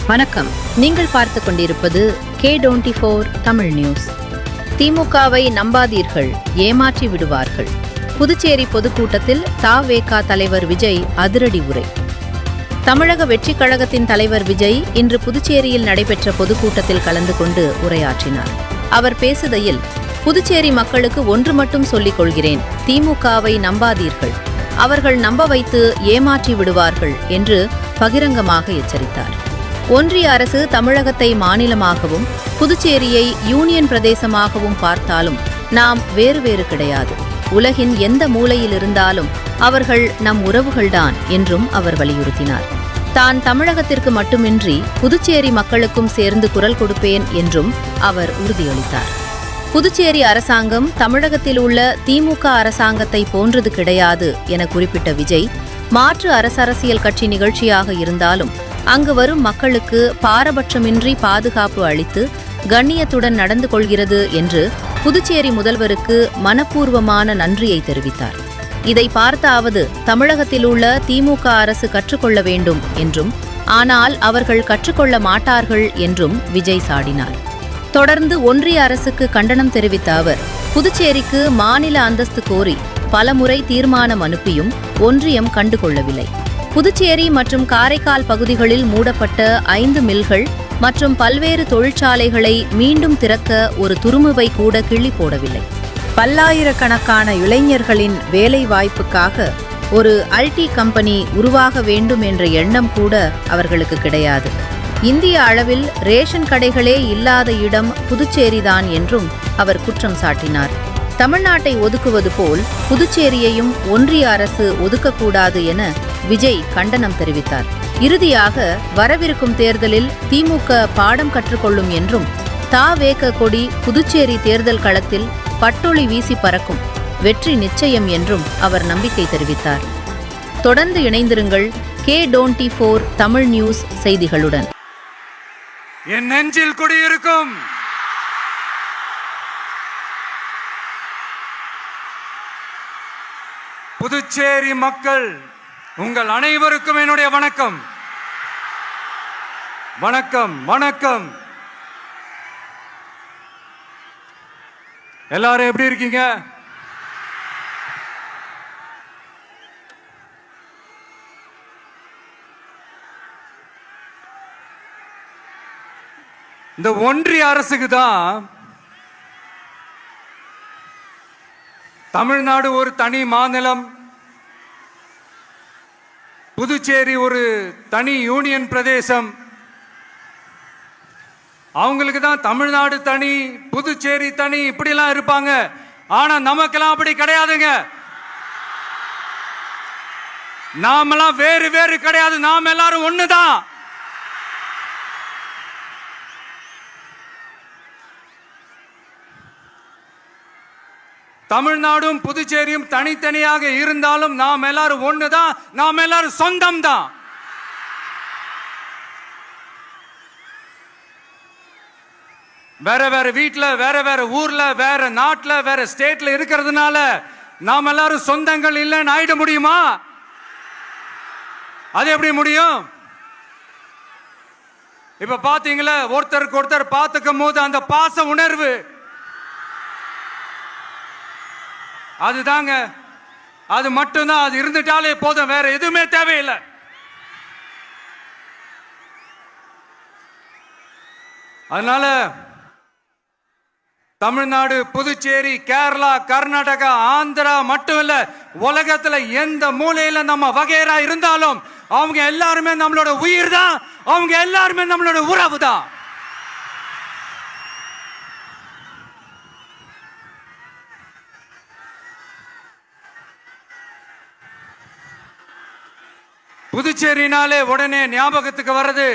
வணக்கம். நீங்கள் பார்த்து கொண்டிருப்பது K24 தமிழ் நியூஸ். திமுகவை நம்பாதீர்கள், ஏமாற்றி விடுவார்கள். புதுச்சேரி பொதுக்கூட்டத்தில் த.வே.க. தலைவர் விஜய் அதிரடி உரை. தமிழக வெற்றிக் கழகத்தின் தலைவர் விஜய் இன்று புதுச்சேரியில் நடைபெற்ற பொதுக்கூட்டத்தில் கலந்து கொண்டு உரையாற்றினார். அவர் பேசுகையில், புதுச்சேரி மக்களுக்கு ஒன்று மட்டும் சொல்லிக் கொள்கிறேன், திமுகவை நம்பாதீர்கள், அவர்கள் நம்ப வைத்து ஏமாற்றி விடுவார்கள் என்று பகிரங்கமாக எச்சரித்தார். ஒன்றிய அரசு தமிழகத்தை மாநிலமாகவும் புதுச்சேரியை யூனியன் பிரதேசமாகவும் பார்த்தாலும் நாம் வேறு வேறு கிடையாது. உலகின் எந்த மூலையில் இருந்தாலும் அவர்கள் நம் உறவுகள்தான் என்றும் அவர் வலியுறுத்தினார். தான் தமிழகத்திற்கு மட்டுமின்றி புதுச்சேரி மக்களுக்கும் சேர்ந்து குரல் கொடுப்பேன் என்றும் அவர் உறுதியளித்தார். புதுச்சேரி அரசாங்கம் தமிழகத்தில் உள்ள திமுக அரசாங்கத்தை போன்றது கிடையாது என குறிப்பிட்ட விஜய், மாற்று அரசியல் கட்சி நிகழ்ச்சியாக இருந்தாலும் அங்கு வரும் மக்களுக்கு பாரபட்சமின்றி பாதுகாப்பு அளித்து கண்ணியத்துடன் நடந்து கொள்கிறது என்று புதுச்சேரி முதல்வருக்கு மனப்பூர்வமான நன்றியை தெரிவித்தார். இதை பார்த்தாவது தமிழகத்தில் உள்ள திமுக அரசு கற்றுக்கொள்ள வேண்டும் என்றும், ஆனால் அவர்கள் கற்றுக்கொள்ள மாட்டார்கள் என்றும் விஜய் சாடினார். தொடர்ந்து ஒன்றிய அரசுக்கு கண்டனம் தெரிவித்த அவர், புதுச்சேரிக்கு மாநில அந்தஸ்து கோரி பலமுறை தீர்மானம் அனுப்பியும் ஒன்றியம் கண்டுகொள்ளவில்லை. புதுச்சேரி மற்றும் காரைக்கால் பகுதிகளில் மூடப்பட்ட 5 மில்கள் மற்றும் பல்வேறு தொழிற்சாலைகளை மீண்டும் திறக்க ஒரு துருமுவை கூட கிள்ளி போடவில்லை. பல்லாயிரக்கணக்கான இளைஞர்களின் வேலை வாய்ப்புக்காக ஒரு ஐடி கம்பெனி உருவாக வேண்டும் என்ற எண்ணம் கூட அவர்களுக்கு கிடையாது. இந்திய அளவில் ரேஷன் கடைகளே இல்லாத இடம் புதுச்சேரிதான் என்றும் அவர் குற்றம் சாட்டினார். தமிழ்நாட்டை ஒதுக்குவது போல் புதுச்சேரியையும் ஒன்றிய அரசு ஒதுக்கக்கூடாது என விஜய் கண்டனம் தெரிவித்தார். இறுதியாக வரவிருக்கும் தேர்தலில் திமுக பாடம் கற்றுக்கொள்ளும் என்றும், த.வே.க. கொடி புதுச்சேரி தேர்தல் களத்தில் பட்டொளி வீசி பறக்கும், வெற்றி நிச்சயம் என்றும் அவர் நம்பிக்கை தெரிவித்தார். தொடர்ந்து இணைந்திருங்கள் K24 தமிழ் நியூஸ் செய்திகளுடன். என் நெஞ்சில் குடியிருக்கும் புதுச்சேரி மக்கள் உங்கள் அனைவருக்கும் என்னுடைய வணக்கம். வணக்கம் வணக்கம். எல்லாரும் எப்படி இருக்கீங்க? இந்த ஒன்றிய அரசுக்கு தான் தமிழ்நாடு ஒரு தனி மாநிலம், புதுச்சேரி ஒரு தனி யூனியன் பிரதேசம். அவங்களுக்கு தான் தமிழ்நாடு தனி, புதுச்சேரி தனி, இப்படிலாம் இருப்பாங்க. ஆனா நமக்கெல்லாம் அப்படி கிடையாதுங்க. நாமெல்லாம் வேறு வேறு கிடையாது, நாம் எல்லாரும் ஒண்ணுதான். தமிழ்நாடும் புதுச்சேரியும் தனித்தனியாக இருந்தாலும் நாம் எல்லாரும் ஒண்ணுதான், நாம் எல்லாரும் சொந்தம் தான். வேற வேற வீட்டுல, வேற வேற ஊர்ல, வேற நாட்டுல, வேற ஸ்டேட்ல இருக்கிறதுனால நாம் எல்லாரும் சொந்தங்கள் இல்லைன்னு ஆயிட முடியுமா? அது எப்படி முடியும்? இப்ப பாத்தீங்களா, ஒருத்தருக்கு ஒருத்தர் பார்த்துக்கும் போது அந்த பாச உணர்வு, அதுதாங்க, அது மட்டும்தான். அது இருந்துட்டாலே போதும், வேற எதுவுமே தேவையில்லை. அதனால தமிழ்நாடு, புதுச்சேரி, கேரளா, கர்நாடகா, ஆந்திரா மட்டும் இல்ல, உலகத்துல எந்த மூலையில நம்ம வகைரா இருந்தாலும் அவங்க எல்லாருமே நம்மளோட உயிர் தான், அவங்க எல்லாருமே நம்மளோட உறவு தான். புதுச்சேரினாலே உடனே ஞாபகத்துக்கு வர்றது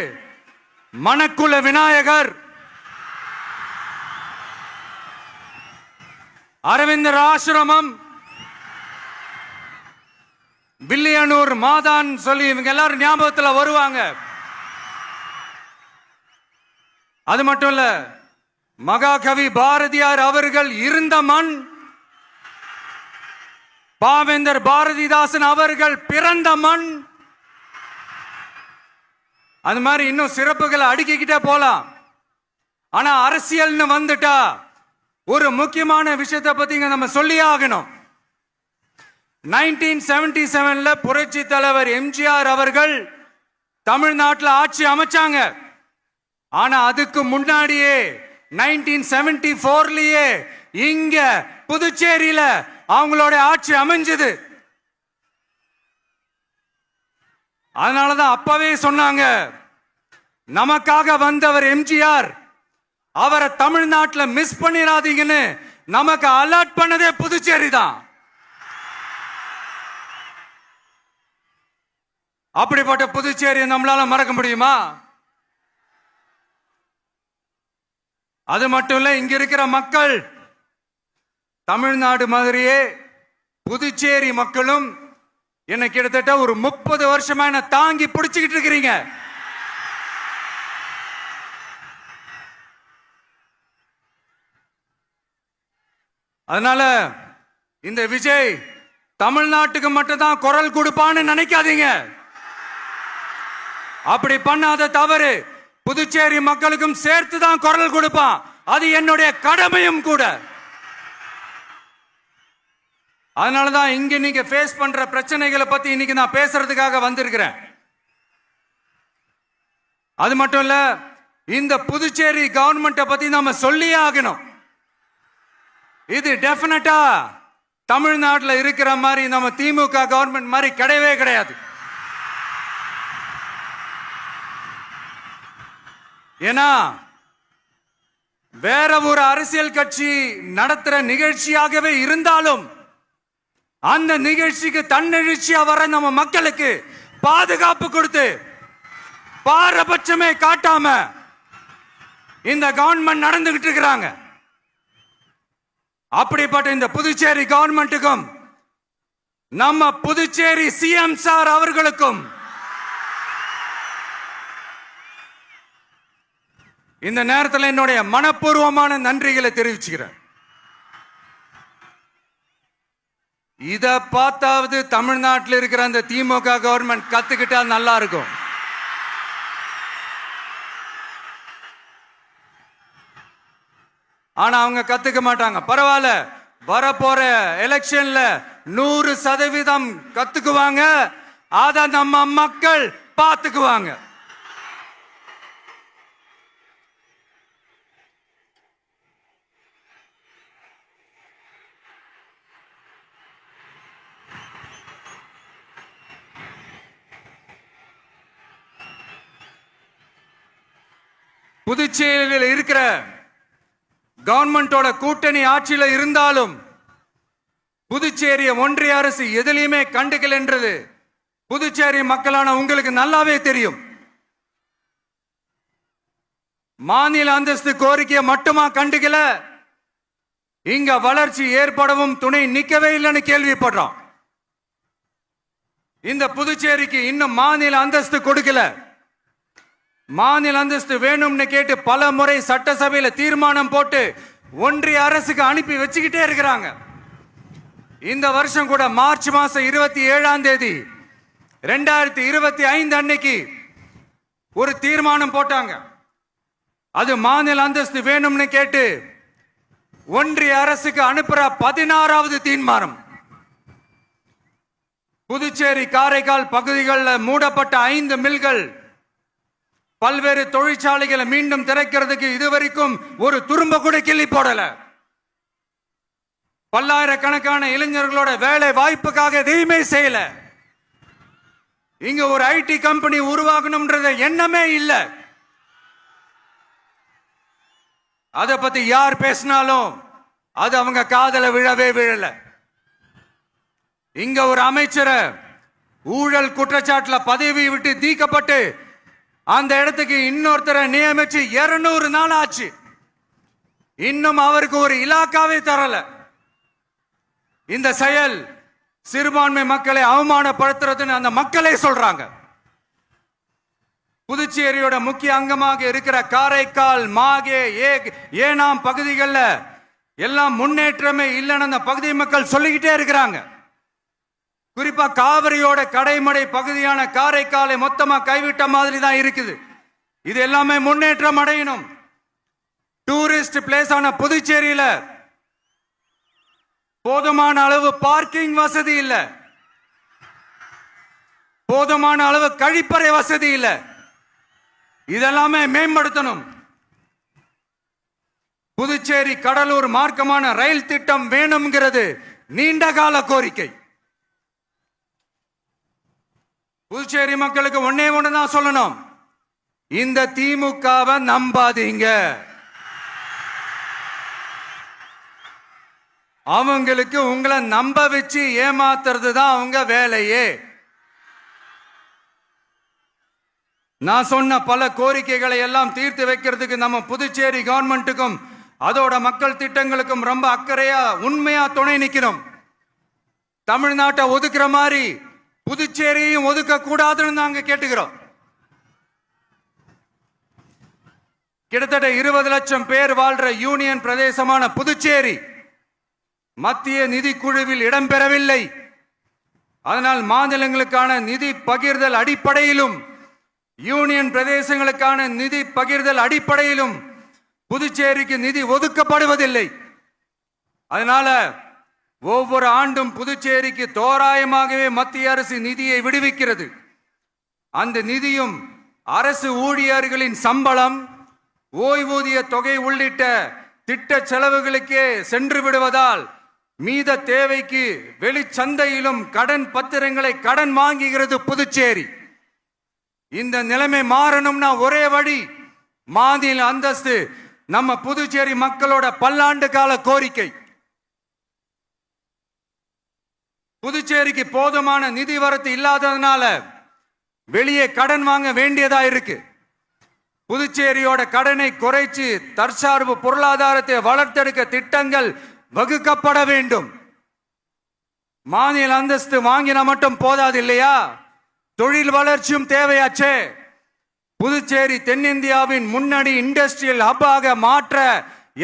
மணக்குள விநாயகர், அரவிந்தர் ஆசிரமம், பில்லியனூர் மாதான் சொல்லி இவங்க எல்லாரும் ஞாபகத்தில் வருவாங்க. அது மட்டும் இல்ல, மகாகவி பாரதியார் அவர்கள் இருந்த மண், பாவேந்தர் பாரதிதாசன் அவர்கள் பிறந்த மண், அது மாதிரி இன்னும் சிறப்புகளை அடுக்கிக்கிட்டே போலாம். ஆனா அரசியல்னு வந்துட்டா ஒரு முக்கியமான விஷயத்தை பத்தி நம்ம சொல்லியே ஆகணும். 1977ல புரட்சி தலைவர் எம்ஜிஆர் அவர்கள் தமிழ்நாட்டில் ஆட்சி அமைச்சாங்க. ஆனா அதுக்கு முன்னாடியே 1974லயே இங்க புதுச்சேரியில அவங்களோட ஆட்சி அமைஞ்சது. அதனாலதான் அப்பவே சொன்னாங்க, நமக்காக வந்தவர் எம்ஜிஆர், அவரை தமிழ்நாட்டில் மிஸ் பண்ணிடாதீங்கன்னு நமக்கு அலர்ட் பண்ணதே புதுச்சேரி தான். அப்படிப்பட்ட புதுச்சேரியை நம்மளால மறக்க முடியுமா? அது மட்டும் இல்ல, இங்க இருக்கிற மக்கள் தமிழ்நாடு மாதிரியே புதுச்சேரி மக்களும் என்ன கிட்டத்தட்ட ஒரு 30 வருஷமா என்ன தாங்கி பிடிச்சுக்கிட்டு இருக்கிறீங்க. அதனால இந்த விஜய் தமிழ்நாட்டுக்கு மட்டும்தான் குரல் கொடுப்பான்னு நினைக்காதீங்க. அப்படி பண்ணாத தவறு புதுச்சேரி மக்களுக்கும் சேர்த்து தான் குரல் கொடுப்பான். அது என்னுடைய கடமையும் கூட. அதனாலதான் இங்க நீங்க ஃபேஸ் பண்ற பிரச்சனைகளை பத்தி இன்னைக்கு நான் பேசுறதுக்காக வந்திருக்கிறேன். அது மட்டும் இல்ல, இந்த புதுச்சேரி கவர்மெண்ட்டை பத்தி நாம சொல்லியே ஆகணும். இது டெஃபினட்டா தமிழ்நாட்டில் இருக்கிற மாதிரி நம்ம திமுக கவர்மெண்ட் மாதிரி கிடையவே கிடையாது. ஏன்னா வேற ஒரு அரசியல் கட்சி நடத்துற நிகழ்ச்சியாகவே இருந்தாலும் அந்த நிகழ்ச்சிக்கு தன்னெழுச்சியா வர நம்ம மக்களுக்கு பாதுகாப்பு கொடுத்து பாரபட்சமே காட்டாம இந்த கவர்மெண்ட் நடந்துகிட்டு இருக்கிறாங்க. அப்படிப்பட்ட இந்த புதுச்சேரி கவர்மெண்ட்டுக்கும் நம்ம புதுச்சேரி சிஎம் சார் அவர்களுக்கும் இந்த நேரத்தில் என்னுடைய மனப்பூர்வமான நன்றிகளை தெரிவிச்சுக்கிறேன். இத பார்த்தாவது தமிழ்நாட்டில் இருக்கிற அந்த திமுக கவர்மெண்ட் கத்துக்கிட்டா நல்லா இருக்கும். ஆனா அவங்க கத்துக்க மாட்டாங்க. பரவாயில்ல, வரப்போற எலெக்ஷன்ல 100% கத்துக்குவாங்க. அத நம்ம மக்கள் பார்த்துக்குவாங்க. புதுச்சேரியில் இருக்கிற கவர்மெண்டோட கூட்டணி ஆட்சியில இருந்தாலும் புதுச்சேரிய ஒன்றிய அரசு எதிலையுமே கண்டுக்கல என்றது புதுச்சேரி மக்களான உங்களுக்கு நல்லாவே தெரியும். மாநில அந்தஸ்து கோரிக்கையை மட்டுமா கண்டுக்கல, இங்க வளர்ச்சி ஏற்படவும் துணை நிக்கவே இல்லைன்னு கேள்விப்படுறோம். இந்த புதுச்சேரிக்கு இன்னும் மாநில அந்தஸ்து கொடுக்கல. மாநில அந்தஸ்து வேணும்னு கேட்டு பல முறை சட்டசபையில தீர்மானம் போட்டு ஒன்றிய அரசுக்கு அனுப்பி வச்சுக்கிட்டே இருக்கிறாங்க. இந்த வருஷம் கூட மார்ச் மாசம் 27ஆம் தேதி 2025 அன்னைக்கு ஒரு தீர்மானம் போட்டாங்க. அது மாநில அந்தஸ்து வேணும்னு கேட்டு ஒன்றிய அரசுக்கு அனுப்புற 16வது தீர்மானம். புதுச்சேரி காரைக்கால் பகுதிகளில் மூடப்பட்ட 5 மில்கள், பல்வேறு தொழிற்சாலைகளை மீண்டும் திறக்கிறதுக்கு இதுவரைக்கும் ஒரு துரும்ப கூட கிள்ளி போடல. பல்லாயிரக்கணக்கான இளைஞர்களோட வேலை வாய்ப்புக்காக எதையுமே செய்யல. இங்க ஒரு ஐடி கம்பெனி உருவாகணும்ன்றது எண்ணமே இல்லை. அதை பத்தி யார் பேசினாலும் அது அவங்க காதல விழவே விழல. இங்க ஒரு அமைச்சரை ஊழல் குற்றச்சாட்டுல பதவி விட்டு நீக்கப்பட்டு அந்த இடத்துக்கு இன்னொருத்தரை நியமிச்சு 200 நாள் ஆச்சு. இன்னும் அவருக்கு ஒரு இலாக்காவே தரல. இந்த செயல் சிறுபான்மை மக்களை அவமானப்படுத்துறதுன்னு அந்த மக்களே சொல்றாங்க. புதுச்சேரியோட முக்கிய அங்கமாக இருக்கிற காரைக்கால், மாகே, ஏனாம் பகுதிகளில் எல்லாம் முன்னேற்றமே இல்லைன்னு அந்த பகுதி மக்கள் சொல்லிக்கிட்டே இருக்கிறாங்க. குறிப்பா காவிரியோட கடைமடை பகுதியான காரைக்காலை மொத்தமா கைவிட்ட மாதிரி தான் இருக்குது. இது எல்லாமே முன்னேற்றம் அடையணும். டூரிஸ்ட் பிளேஸ் ஆன புதுச்சேரியில போதுமான அளவு பார்க்கிங் வசதி இல்ல, போதுமான அளவு கழிப்பறை வசதி இல்ல. இதெல்லாமே மேம்படுத்தணும். புதுச்சேரி கடலூர் மார்க்கமான ரயில் திட்டம் வேணும்ங்கிறது நீண்ட கால கோரிக்கை. புதுச்சேரி மக்களுக்கு ஒன்னே ஒண்ணுதான் சொல்லணும், இந்த திமுகவை நம்பாதீங்க. அவங்களுக்கு உங்களை நம்ப வச்சு ஏமாத்துறது தான் அவங்க வேலையே. நான் சொன்ன பல கோரிக்கைகளை எல்லாம் தீர்த்து வைக்கிறதுக்கு நம்ம புதுச்சேரி கவர்மெண்ட்டுக்கும் அதோட மக்கள் திட்டங்களுக்கும் ரொம்ப அக்கறையா உண்மையா துணை நிற்கிறோம். தமிழ்நாட்டை ஒதுக்குற மாதிரி புதுச்சேரியும் ஒதுக்க கூடாதுன்னு நாங்க கேட்டுக்கிறோம். கிட்டத்தட்ட 20 லட்சம் பேர் வாழ்ற யூனியன் பிரதேசமான புதுச்சேரி மத்திய நிதி குழுவில் இடம்பெறவில்லை. அதனால் மாநிலங்களுக்கான நிதி பகிர்தல் அடிப்படையிலும் யூனியன் பிரதேசங்களுக்கான நிதி பகிர்தல் அடிப்படையிலும் புதுச்சேரிக்கு நிதி ஒதுக்கப்படுவதில்லை. அதனால ஒவ்வொரு ஆண்டும் புதுச்சேரிக்கு தோராயமாகவே மத்திய அரசு நிதியை விடுவிக்கிறது. அந்த நிதியும் அரசு ஊழியர்களின் சம்பளம், ஓய்வூதிய தொகை உள்ளிட்ட திட்ட செலவுகளுக்கே சென்று விடுவதால் மீத தேவைக்கு வெளிச்சந்தையிலும் கடன் பத்திரங்களை கடன் வாங்குகிறது புதுச்சேரி. இந்த நிலைமை மாறணும்னா ஒரே வழி, மாநில அந்தஸ்து நம்ம புதுச்சேரி மக்களோட பல்லாண்டு கால கோரிக்கை. புதுச்சேரிக்கு போதுமான நிதி வரத்து இல்லாததுனால வெளியே கடன் வாங்க வேண்டியதா இருக்கு. புதுச்சேரியோட கடனை குறைச்சு தற்சார்பு பொருளாதாரத்தை வளர்த்தெடுக்க திட்டங்கள் வகுக்கப்பட வேண்டும். மாநில அந்தஸ்து வாங்கினா மட்டும் போதாது இல்லையா, தொழில் வளர்ச்சியும் தேவையாச்சே. புதுச்சேரி தென்னிந்தியாவின் முன்னணி இண்டஸ்ட்ரியல் ஹப்பாக மாற்ற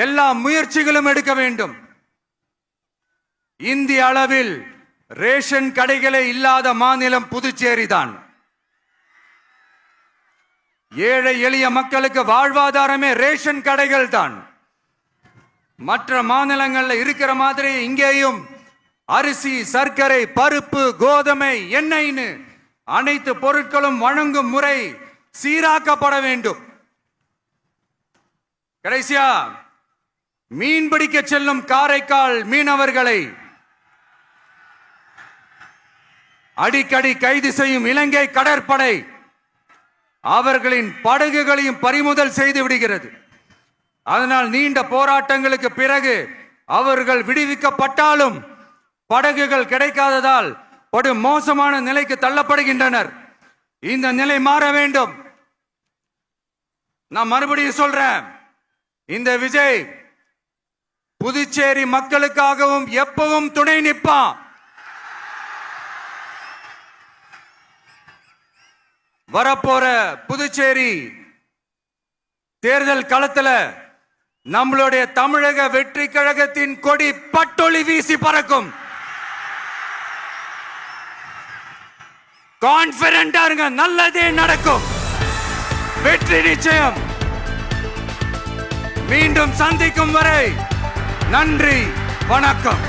எல்லா முயற்சிகளும் எடுக்க வேண்டும். இந்திய அளவில் ரேஷன் கடைகளே இல்லாத மாநிலம் புதுச்சேரி தான். ஏழை எளிய மக்களுக்கு வாழ்வாதாரமே ரேஷன் கடைகள் தான். மற்ற மாநிலங்கள்ல இருக்கிற மாதிரி இங்கேயும் அரிசி, சர்க்கரை, பருப்பு, கோதுமை, எண்ணெய்னு அனைத்து பொருட்களும் வழங்கும் முறை சீராக்கப்பட வேண்டும். கடைசியா மீன் பிடிக்க செல்லும் காரைக்கால் மீனவர்களை அடிக்கடி கைது செய்யும் இலங்கை கடற்படை அவர்களின் படகுகளையும் பறிமுதல் செய்து விடுகிறது. அதனால் நீண்ட போராட்டங்களுக்கு பிறகு அவர்கள் விடுவிக்கப்பட்டாலும் படகுகள் கிடைக்காததால் படு மோசமான நிலைக்கு தள்ளப்படுகின்றனர். இந்த நிலை மாற வேண்டும். நான் மறுபடியும் சொல்றேன், இந்த விஜய் புதுச்சேரி மக்களுக்காகவும் எப்பவும் துணை நிற்பான். வரப்போற புதுச்சேரி தேர்தல் களத்துல நம்மளுடைய தமிழக வெற்றி கழகத்தின் கொடி பட்டொளி வீசி பறக்கும். கான்பிடென்டா இருங்க, நல்லதே நடக்கும். வெற்றி நிச்சயம். மீண்டும் சந்திக்கும் வரை நன்றி, வணக்கம்.